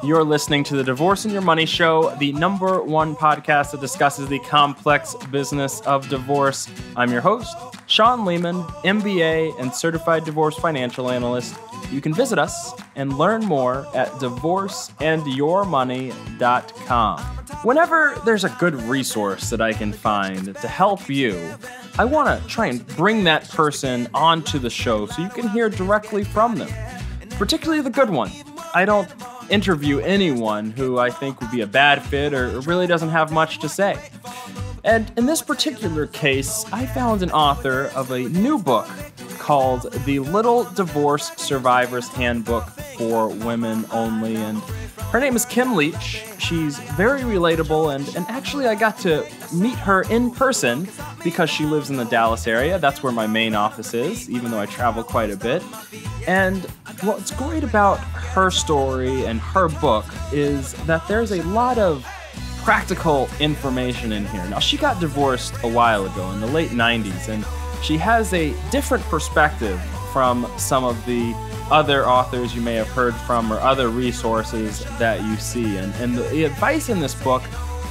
You're listening to the Divorce and Your Money Show, the #1 podcast that discusses the complex business of divorce. I'm your host, Sean Lehman, MBA and Certified Divorce Financial Analyst. You can visit us and learn more at divorceandyourmoney.com. Whenever there's a good resource that I can find to help you, I want to try and bring that person onto the show so you can hear directly from them, particularly the good one. I don't interview anyone who I think would be a bad fit or really doesn't have much to say. And in this particular case, I found an author of a new book called The Little Divorce Survivor's Handbook for Women Only. And her name is Kim Leach. She's very relatable, and actually I got to meet her in person because she lives in the Dallas area. That's where my main office is, even though I travel quite a bit. And what's great about her story and her book is that there's a lot of practical information in here. Now, she got divorced a while ago in the late 90s, and she has a different perspective from some of the other authors you may have heard from or other resources that you see. And the advice in this book,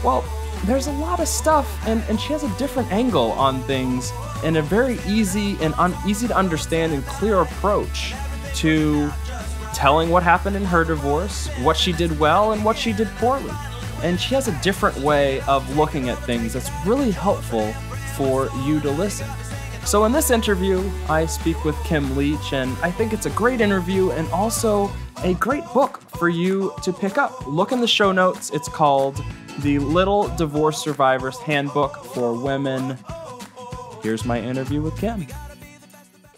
well, there's a lot of stuff, and she has a different angle on things in a very easy to understand and clear approach to telling what happened in her divorce, what she did well and what she did poorly. And she has a different way of looking at things that's really helpful for you to listen. So in this interview, I speak with Kim Leach, and I think it's a great interview and also a great book for you to pick up. Look in the show notes. It's called The Little Divorce Survivor's Handbook for Women. Here's my interview with Kim.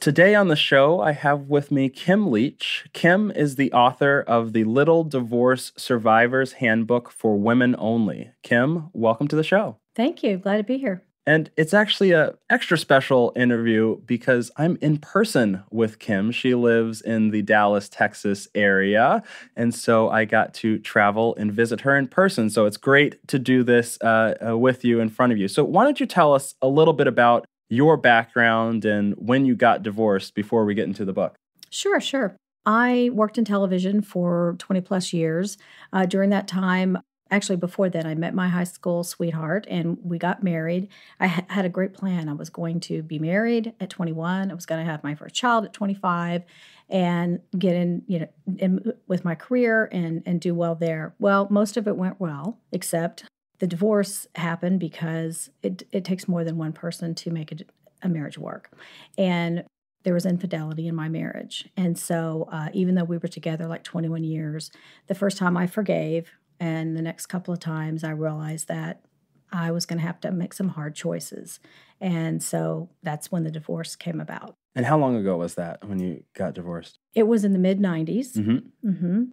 Today on the show, I have with me Kim Leach. Kim is the author of The Little Divorce Survivor's Handbook for Women Only. Kim, welcome to the show. Thank you. Glad to be here. And it's actually an extra special interview because I'm in person with Kim. She lives in the Dallas, Texas area. And so I got to travel and visit her in person. So it's great to do this with you in front of you. So why don't you tell us a little bit about your background and when you got divorced before we get into the book? Sure. I worked in television for 20 plus years. During that time, actually before then, I met my high school sweetheart and we got married. I had a great plan. I was going to be married at 21. I was going to have my first child at 25 and get in with my career and do well there. Well, most of it went well, except the divorce happened because it takes more than one person to make a marriage work. And there was infidelity in my marriage. And so even though we were together like 21 years, the first time I forgave, and the next couple of times I realized that I was going to have to make some hard choices. And so that's when the divorce came about. And how long ago was that when you got divorced? It was in the mid-90s.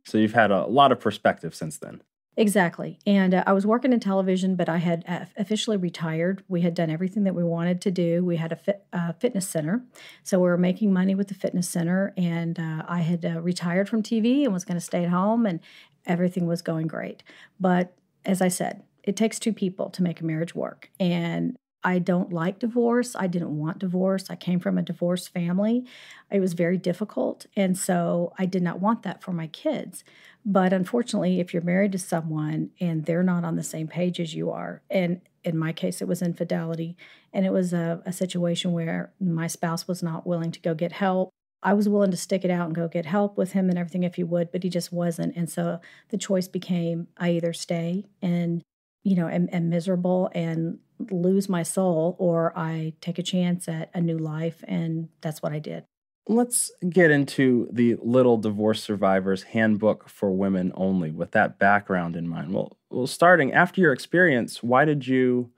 So you've had a lot of perspective since then. Exactly. And I was working in television, but I had officially retired. We had done everything that we wanted to do. We had a fitness center. So we were making money with the fitness center. And I had retired from TV and was going to stay at home, and everything was going great. But as I said, it takes two people to make a marriage work. And I don't like divorce. I didn't want divorce. I came from a divorced family. It was very difficult. And so I did not want that for my kids. But unfortunately, if you're married to someone and they're not on the same page as you are, and in my case, it was infidelity, and it was a situation where my spouse was not willing to go get help. I was willing to stick it out and go get help with him and everything if he would, but he just wasn't. And so the choice became I either stay and, am miserable and lose my soul, or I take a chance at a new life. And that's what I did. Let's get into the Little Divorce Survivor's Handbook for Women Only with that background in mind. Well, starting after your experience, why did you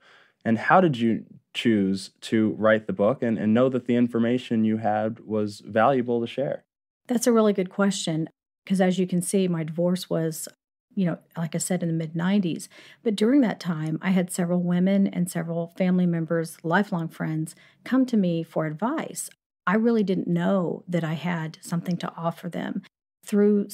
and how did you choose to write the book and know that the information you had was valuable to share? That's a really good question, because as you can see, my divorce was, like I said, in the mid-90s. But during that time, I had several women and several family members, lifelong friends, come to me for advice. I really didn't know that I had something to offer them. Through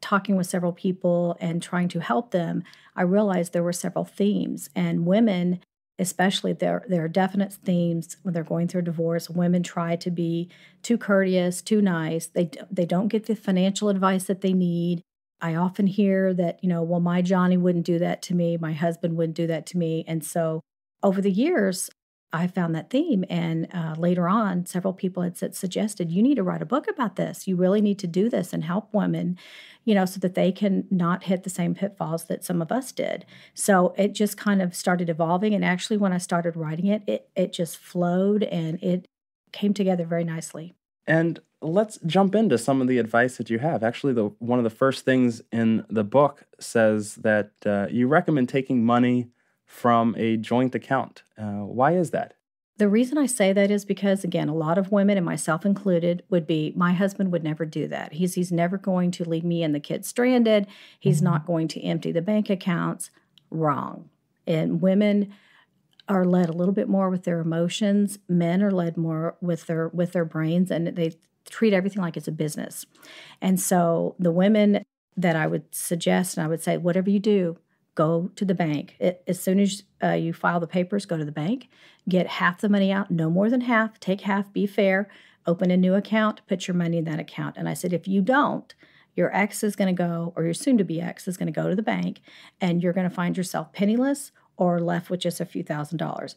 talking with several people and trying to help them, I realized there were several themes. And women, especially, there are definite themes when they're going through a divorce. Women try to be too courteous, too nice. They don't get the financial advice that they need. I often hear that, well, my Johnny wouldn't do that to me. My husband wouldn't do that to me. And so over the years, I found that theme. And later on, several people had suggested, you need to write a book about this. You really need to do this and help women, so that they can not hit the same pitfalls that some of us did. So it just kind of started evolving. And actually, when I started writing it just flowed and it came together very nicely. And let's jump into some of the advice that you have. Actually, one of the first things in the book says that you recommend taking money from a joint account. Why is that? The reason I say that is because, again, a lot of women, and myself included, would be, my husband would never do that. He's never going to leave me and the kids stranded. He's not going to empty the bank accounts. Wrong. And women are led a little bit more with their emotions. Men are led more with their brains, and they treat everything like it's a business. And so the women that I would suggest, and I would say, whatever you do, go to the bank. As soon as you file the papers, go to the bank, get half the money out, no more than half, take half, be fair, open a new account, put your money in that account. And I said, if you don't, your ex is going to go, or your soon-to-be ex is going to go to the bank, and you're going to find yourself penniless or left with just a few $1,000s.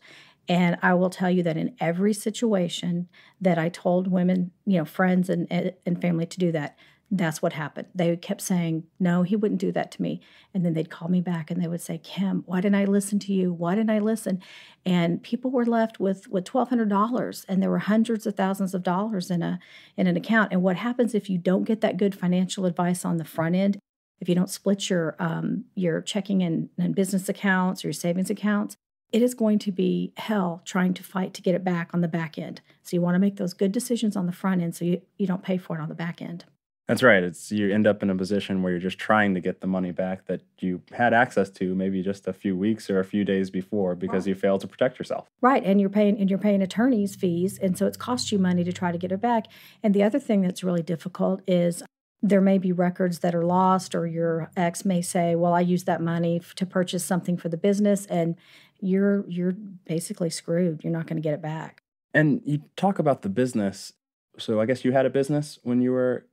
And I will tell you that in every situation that I told women, friends and family to do that, that's what happened. They kept saying, no, he wouldn't do that to me. And then they'd call me back and they would say, Kim, why didn't I listen to you? Why didn't I listen? And people were left with $1,200, and there were hundreds of thousands of dollars in an account. And what happens if you don't get that good financial advice on the front end, if you don't split your checking and business accounts or your savings accounts, it is going to be hell trying to fight to get it back on the back end. So you want to make those good decisions on the front end so you don't pay for it on the back end. That's right. You end up in a position where you're just trying to get the money back that you had access to maybe just a few weeks or a few days before because you failed to protect yourself. Right, and you're paying attorneys fees, and so it's cost you money to try to get it back. And the other thing that's really difficult is there may be records that are lost, or your ex may say, well, I used that money to purchase something for the business, and you're basically screwed. You're not going to get it back. And you talk about the business. So I guess you had a business when you were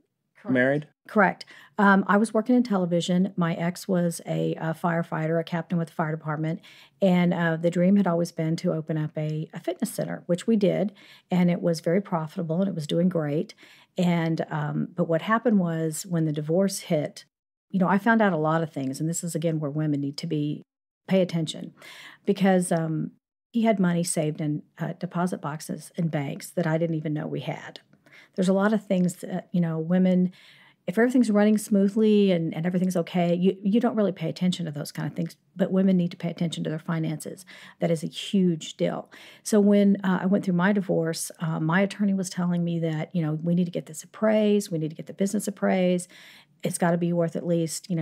married? Correct. I was working in television. My ex was a firefighter, a captain with the fire department, and the dream had always been to open up a fitness center, which we did, and it was very profitable and it was doing great. And but what happened was when the divorce hit, I found out a lot of things, and this is again where women need to pay attention, because he had money saved in deposit boxes in banks that I didn't even know we had. There's a lot of things that, women, if everything's running smoothly and everything's okay, you don't really pay attention to those kind of things, but women need to pay attention to their finances. That is a huge deal. So when I went through my divorce, my attorney was telling me that, we need to get this appraised, we need to get the business appraised, it's got to be worth at least,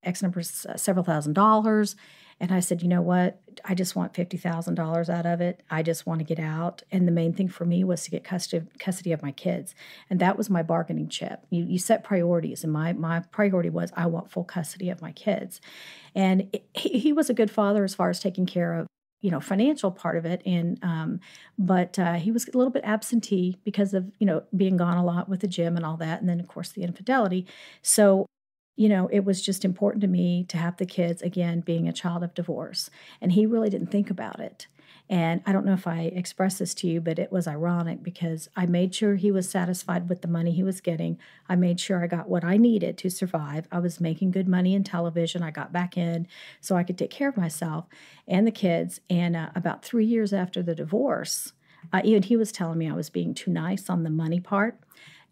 X number, several $1,000s. And I said, you know what? I just want $50,000 out of it. I just want to get out. And the main thing for me was to get custody of my kids. And that was my bargaining chip. You set priorities. And my priority was I want full custody of my kids. And he was a good father as far as taking care of, financial part of it. And but he was a little bit absentee because of, being gone a lot with the gym and all that. And then, of course, the infidelity. So it was just important to me to have the kids, again, being a child of divorce. And he really didn't think about it. And I don't know if I expressed this to you, but it was ironic because I made sure he was satisfied with the money he was getting. I made sure I got what I needed to survive. I was making good money in television. I got back in so I could take care of myself and the kids. And about 3 years after the divorce, even he was telling me I was being too nice on the money part.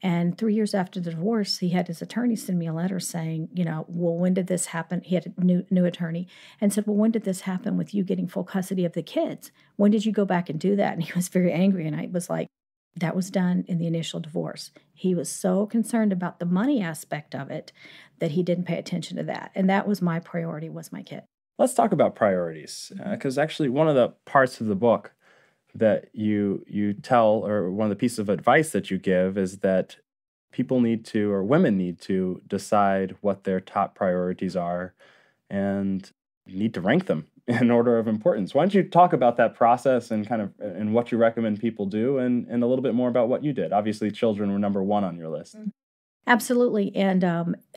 And 3 years after the divorce, he had his attorney send me a letter saying, well, when did this happen? He had a new attorney and said, well, when did this happen with you getting full custody of the kids? When did you go back and do that? And he was very angry. And I was like, that was done in the initial divorce. He was so concerned about the money aspect of it that he didn't pay attention to that. And that was my priority, was my kid. Let's talk about priorities, because actually one of the parts of the book that you tell, or one of the pieces of advice that you give, is that people need to, or women need to, decide what their top priorities are and need to rank them in order of importance. Why don't you talk about that process and and what you recommend people do, and a little bit more about what you did? Obviously, children were number one on your list. Absolutely. And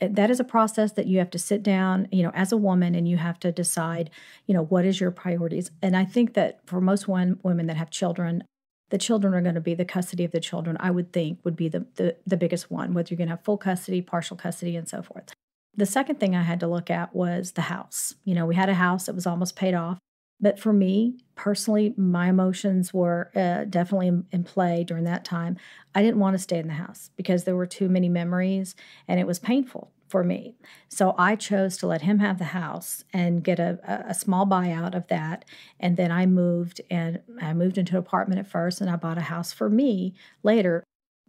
that is a process that you have to sit down, as a woman, and you have to decide, what is your priorities. And I think that for most women that have children, the children are going to be the custody of the children, I would think would be the biggest one, whether you're going to have full custody, partial custody, and so forth. The second thing I had to look at was the house. We had a house that was almost paid off. But for me, personally, my emotions were definitely in play during that time. I didn't want to stay in the house because there were too many memories and it was painful for me. So I chose to let him have the house and get a small buyout of that. And then I moved into an apartment at first, and I bought a house for me later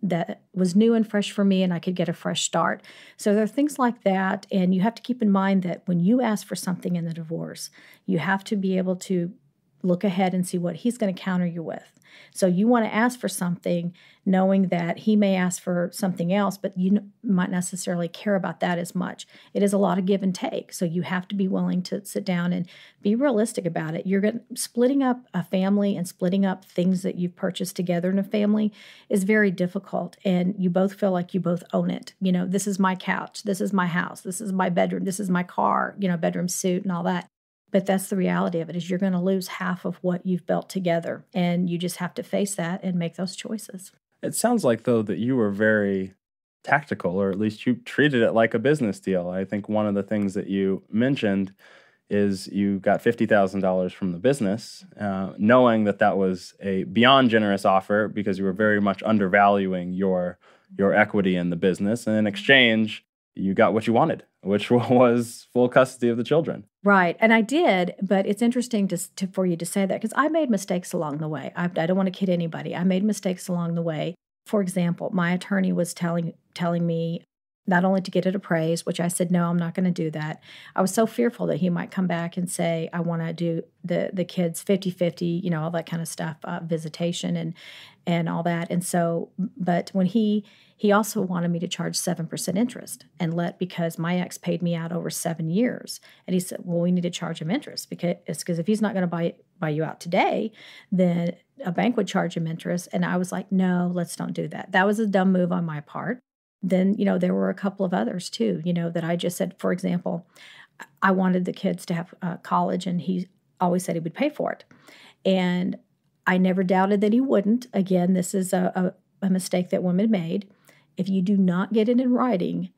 that was new and fresh for me, and I could get a fresh start. So there are things like that, and you have to keep in mind that when you ask for something in the divorce, you have to be able to look ahead and see what he's going to counter you with. So you want to ask for something knowing that he may ask for something else, but you might not necessarily care about that as much. It is a lot of give and take. So you have to be willing to sit down and be realistic about it. Splitting up a family and splitting up things that you've purchased together in a family is very difficult. And you both feel like you both own it. This is my couch. This is my house. This is my bedroom. This is my car, bedroom suit and all that. But that's the reality of it, is you're going to lose half of what you've built together. And you just have to face that and make those choices. It sounds like, though, that you were very tactical, or at least you treated it like a business deal. I think one of the things that you mentioned is you got $50,000 from the business, knowing that was a beyond generous offer because you were very much undervaluing your equity in the business. And in exchange, you got what you wanted, which was full custody of the children. Right. And I did, but it's interesting for you to say that because I made mistakes along the way. I don't want to kid anybody. I made mistakes along the way. For example, my attorney was telling me not only to get it appraised, which I said, no, I'm not going to do that. I was so fearful that he might come back and say, I want to do the kids 50-50, all that kind of stuff, visitation and all that. And so, but when he also wanted me to charge 7% interest because my ex paid me out over 7 years. And he said, well, we need to charge him interest because if he's not going to buy you out today, then a bank would charge him interest. And I was like, no, let's don't do that. That was a dumb move on my part. Then, there were a couple of others too, that I just said, for example, I wanted the kids to have college, and he always said he would pay for it. And I never doubted that he wouldn't. Again, this is a mistake that women made. If you do not get it in writing,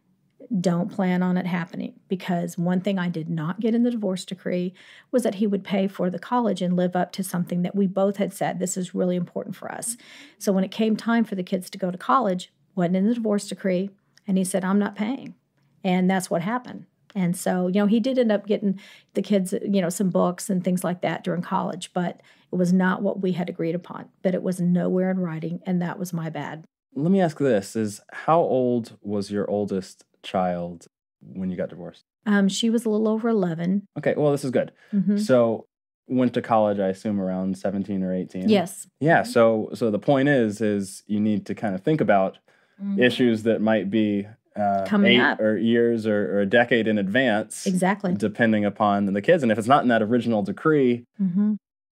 don't plan on it happening, because one thing I did not get in the divorce decree was that he would pay for the college and live up to something that we both had said, this is really important for us. So when it came time for the kids to go to college, wasn't in the divorce decree, and he said, I'm not paying. And that's what happened. And so, he did end up getting the kids, some books and things like that during college, but it was not what we had agreed upon. But it was nowhere in writing, and that was my bad. Let me ask this, how old was your oldest child when you got divorced? She was a little over 11. Okay, well, this is good. Mm-hmm. So went to college, I assume, around 17 or 18. Yes. Yeah, so the point is you need to kind of think about issues that might be coming 8 up, or years or a decade in advance. Exactly. Depending upon the kids. And if it's not in that original decree,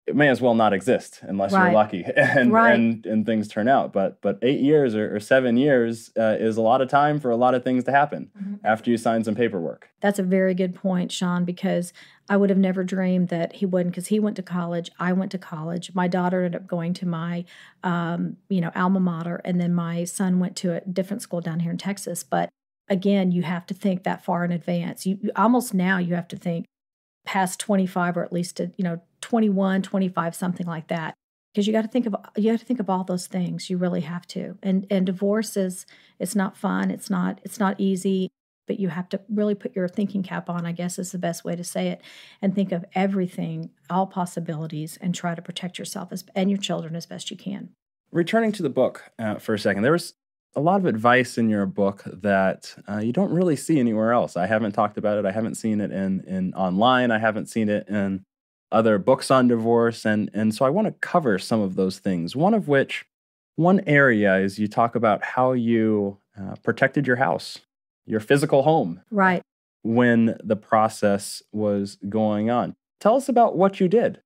it may as well not exist unless you're lucky and things turn out. But 8 years or 7 years is a lot of time for a lot of things to happen after you sign some paperwork. That's a very good point, Sean, because I would have never dreamed that he wouldn't, because he went to college, I went to college. My daughter ended up going to my, alma mater, and then my son went to a different school down here in Texas. But again, you have to think that far in advance. You almost now you have to think past 25, or at least to, 21, 25, something like that, because you got to think of all those things. You really have to. And divorce it's not fun. It's not easy. But you have to really put your thinking cap on, I guess is the best way to say it, and think of everything, all possibilities, and try to protect yourself and your children as best you can. Returning to the book for a second, there was a lot of advice in your book that you don't really see anywhere else. I haven't talked about it. I haven't seen it in online. I haven't seen it in other books on divorce. And so I want to cover some of those things. One area is you talk about how you protected your house, your physical home. Right. When the process was going on. Tell us about what you did.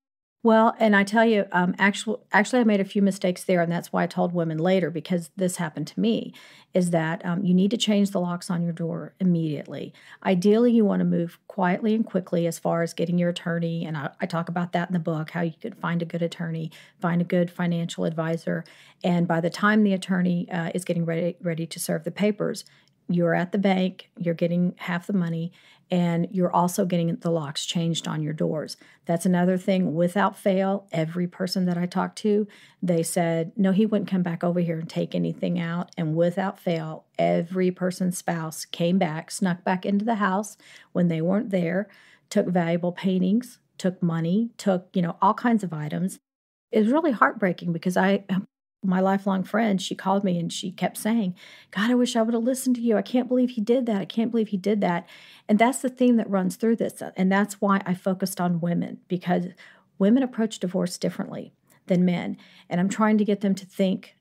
Well, and I tell you, actually, I made a few mistakes there, and that's why I told women later, because this happened to me, is that you need to change the locks on your door immediately. Ideally, you want to move quietly and quickly as far as getting your attorney, and I talk about that in the book, how you could find a good attorney, find a good financial advisor, and by the time the attorney is getting ready to serve the papers, you're at the bank, you're getting half the money, and you're also getting the locks changed on your doors. That's another thing. Without fail, every person that I talked to, they said, no, he wouldn't come back over here and take anything out. And without fail, every person's spouse came back, snuck back into the house when they weren't there, took valuable paintings, took money, took, all kinds of items. It was really heartbreaking because my lifelong friend, she called me and she kept saying, God, I wish I would have listened to you. I can't believe he did that. I can't believe he did that. And that's the theme that runs through this. And that's why I focused on women, because women approach divorce differently than men. And I'm trying to get them to think,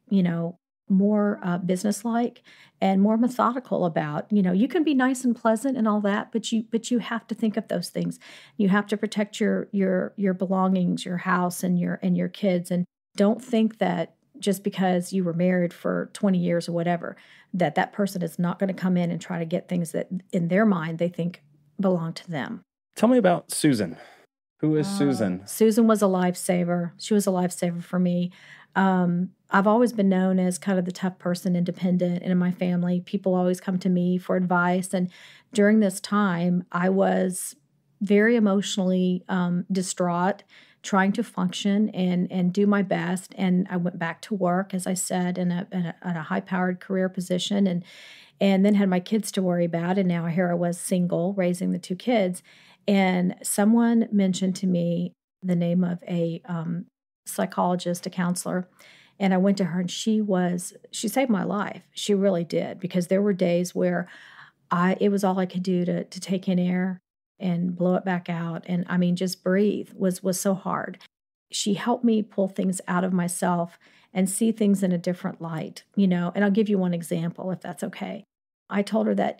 more businesslike and more methodical about, you can be nice and pleasant and all that, but you have to think of those things. You have to protect your belongings, your house and your kids. And don't think that just because you were married for 20 years or whatever, that person is not going to come in and try to get things that in their mind they think belong to them. Tell me about Susan. Who is Susan? Susan was a lifesaver. She was a lifesaver for me. I've always been known as kind of the tough person, independent, and in my family, people always come to me for advice. And during this time, I was very emotionally distraught, trying to function and do my best. And I went back to work, as I said, in a high-powered career position, and then had my kids to worry about. And now here I was single, raising the two kids. And someone mentioned to me the name of a psychologist, a counselor, and I went to her, and she saved my life. She really did, because there were days where it was all I could do to take in air and blow it back out. And I mean, just breathe was so hard. She helped me pull things out of myself and see things in a different light, and I'll give you one example, if that's okay. I told her that,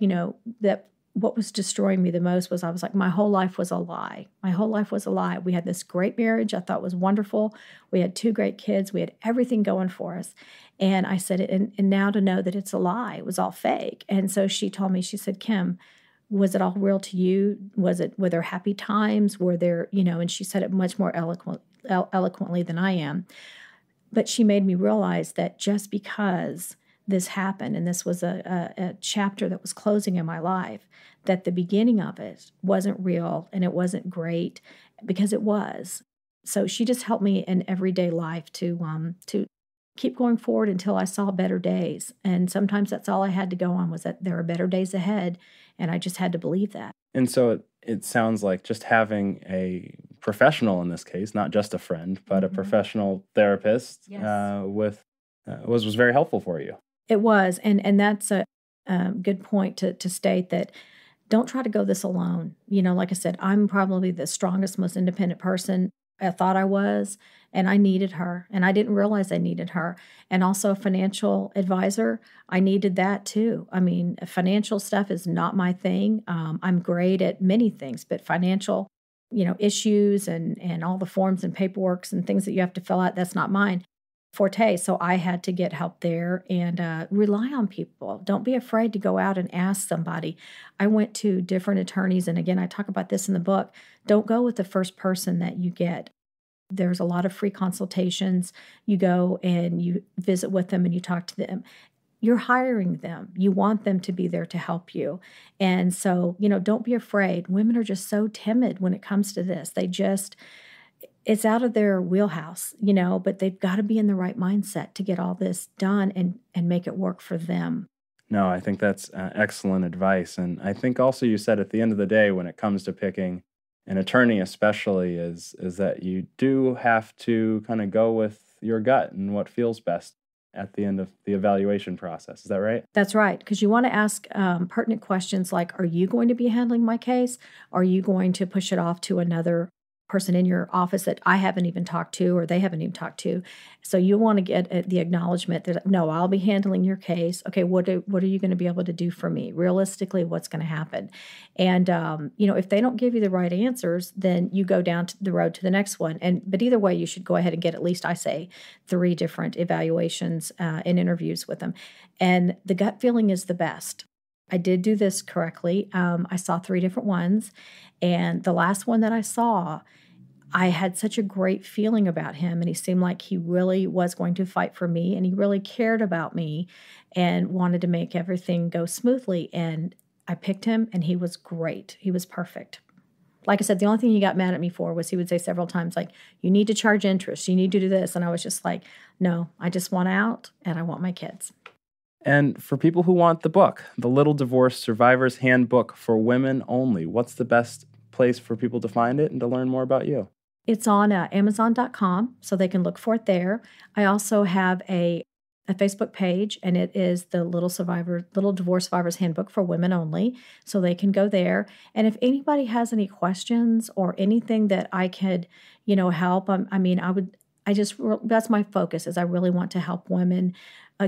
that what was destroying me the most was I was like, my whole life was a lie. My whole life was a lie. We had this great marriage I thought was wonderful. We had two great kids. We had everything going for us. And I said, and now to know that it's a lie, it was all fake. And so she told me, she said, Kim, was it all real to you? Were there happy times? Were there, and she said it much more eloquently than I am. But she made me realize that just because this happened, and this was a chapter that was closing in my life, that the beginning of it wasn't real and it wasn't great, because it was. So she just helped me in everyday life to keep going forward until I saw better days. And sometimes that's all I had to go on, was that there are better days ahead, and I just had to believe that. And so it sounds like just having a professional, in this case, not just a friend, but a professional therapist, Yes. Was very helpful for you. It was, and that's a good point to state that don't try to go this alone. Like I said, I'm probably the strongest, most independent person I thought I was, and I needed her, and I didn't realize I needed her. And also a financial advisor, I needed that too. I mean, financial stuff is not my thing. I'm great at many things, but financial, issues and all the forms and paperwork and things that you have to fill out, that's not mine forte. So I had to get help there and rely on people. Don't be afraid to go out and ask somebody. I went to different attorneys, and again, I talk about this in the book. Don't go with the first person that you get. There's a lot of free consultations. You go and you visit with them and you talk to them. You're hiring them. You want them to be there to help you. And so, don't be afraid. Women are just so timid when it comes to this. It's out of their wheelhouse, but they've got to be in the right mindset to get all this done and make it work for them. No, I think that's excellent advice. And I think also you said at the end of the day, when it comes to picking an attorney especially, is that you do have to kind of go with your gut and what feels best at the end of the evaluation process. Is that right? That's right, because you want to ask pertinent questions like, are you going to be handling my case? Are you going to push it off to another person in your office that I haven't even talked to or they haven't even talked to. So you want to get the acknowledgement that, no, I'll be handling your case. Okay, what are you going to be able to do for me? Realistically, what's going to happen? And, if they don't give you the right answers, then you go down to the road to the next one. But either way, you should go ahead and get at least, I say, 3 different evaluations and interviews with them. And the gut feeling is the best. I did do this correctly. I saw 3 different ones. And the last one that I saw, I had such a great feeling about him, and he seemed like he really was going to fight for me, and he really cared about me and wanted to make everything go smoothly. And I picked him, and he was great. He was perfect. Like I said, the only thing he got mad at me for was he would say several times, like, you need to charge interest, you need to do this. And I was just like, no, I just want out, and I want my kids. And for people who want the book, The Little Divorce Survivor's Handbook for Women Only, what's the best place for people to find it and to learn more about you? It's on Amazon.com, so they can look for it there. I also have a Facebook page, and it is the Little Divorce Survivor's Handbook for Women Only, so they can go there. And if anybody has any questions or anything that I could, help, that's my focus, is I really want to help women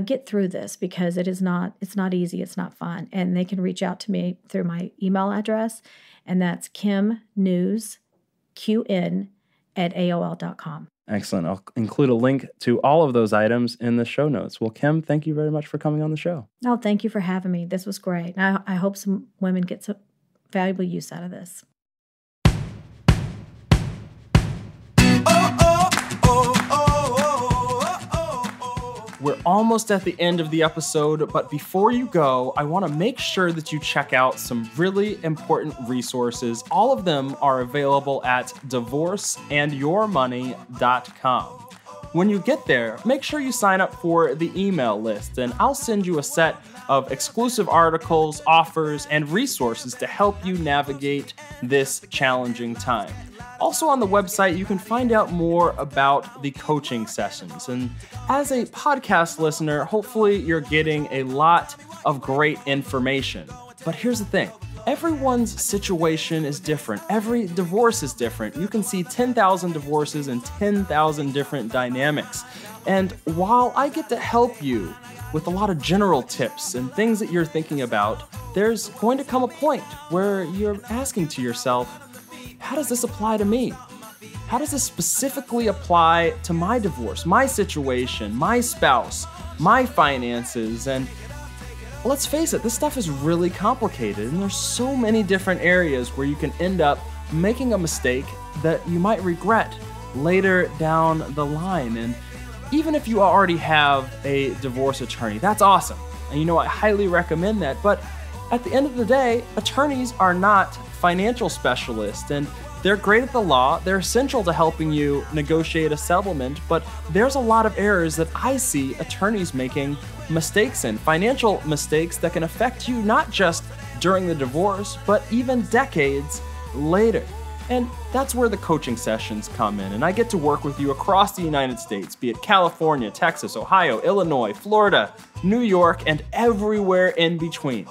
get through this, because it's not easy, it's not fun. And they can reach out to me through my email address, and that's kimnewsqn@aol.com. Excellent. I'll include a link to all of those items in the show notes. Well, Kim, thank you very much for coming on the show. Oh, thank you for having me. This was great. And I hope some women get some valuable use out of this. We're almost at the end of the episode, but before you go, I want to make sure that you check out some really important resources. All of them are available at divorceandyourmoney.com. When you get there, make sure you sign up for the email list, and I'll send you a set of exclusive articles, offers, and resources to help you navigate this challenging time. Also on the website, you can find out more about the coaching sessions. And as a podcast listener, hopefully you're getting a lot of great information. But here's the thing. Everyone's situation is different. Every divorce is different. You can see 10,000 divorces and 10,000 different dynamics. And while I get to help you with a lot of general tips and things that you're thinking about, there's going to come a point where you're asking to yourself, how does this apply to me? How does this specifically apply to my divorce, my situation, my spouse, my finances? And let's face it, this stuff is really complicated, and there's so many different areas where you can end up making a mistake that you might regret later down the line. And even if you already have a divorce attorney, that's awesome. And I highly recommend that. But at the end of the day, attorneys are not financial specialists, and they're great at the law. They're essential to helping you negotiate a settlement, but there's a lot of errors that I see attorneys making mistakes in, financial mistakes that can affect you not just during the divorce, but even decades later. And that's where the coaching sessions come in, and I get to work with you across the United States, be it California, Texas, Ohio, Illinois, Florida, New York, and everywhere in between.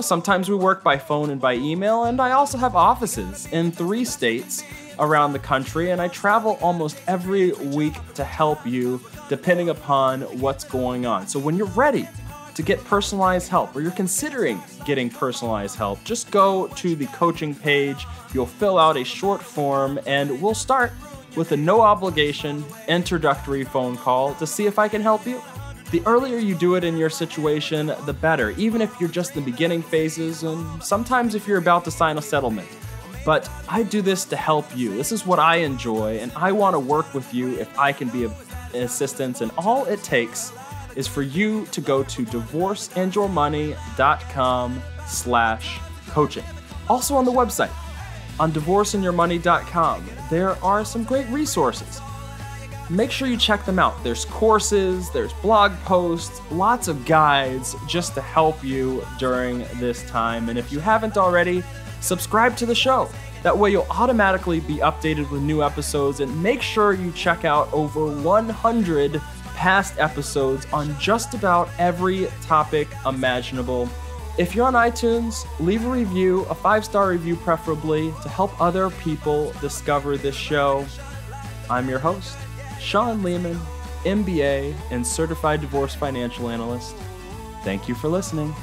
Sometimes we work by phone and by email, and I also have offices in 3 states around the country, and I travel almost every week to help you depending upon what's going on. So when you're ready to get personalized help, or you're considering getting personalized help, just go to the coaching page, you'll fill out a short form, and we'll start with a no-obligation introductory phone call to see if I can help you. The earlier you do it in your situation, the better, even if you're just in the beginning phases, and sometimes if you're about to sign a settlement. But I do this to help you. This is what I enjoy, and I want to work with you if I can be of assistance, and all it takes is for you to go to divorceandyourmoney.com/coaching. Also on the website, on divorceandyourmoney.com, there are some great resources. Make sure you check them out. There's courses, there's blog posts, lots of guides just to help you during this time. And if you haven't already, subscribe to the show. That way you'll automatically be updated with new episodes, and make sure you check out over 100 past episodes on just about every topic imaginable. If you're on iTunes, leave a review, a 5-star review preferably, to help other people discover this show. I'm your host, Sean Lehman, MBA and Certified Divorce Financial Analyst. Thank you for listening.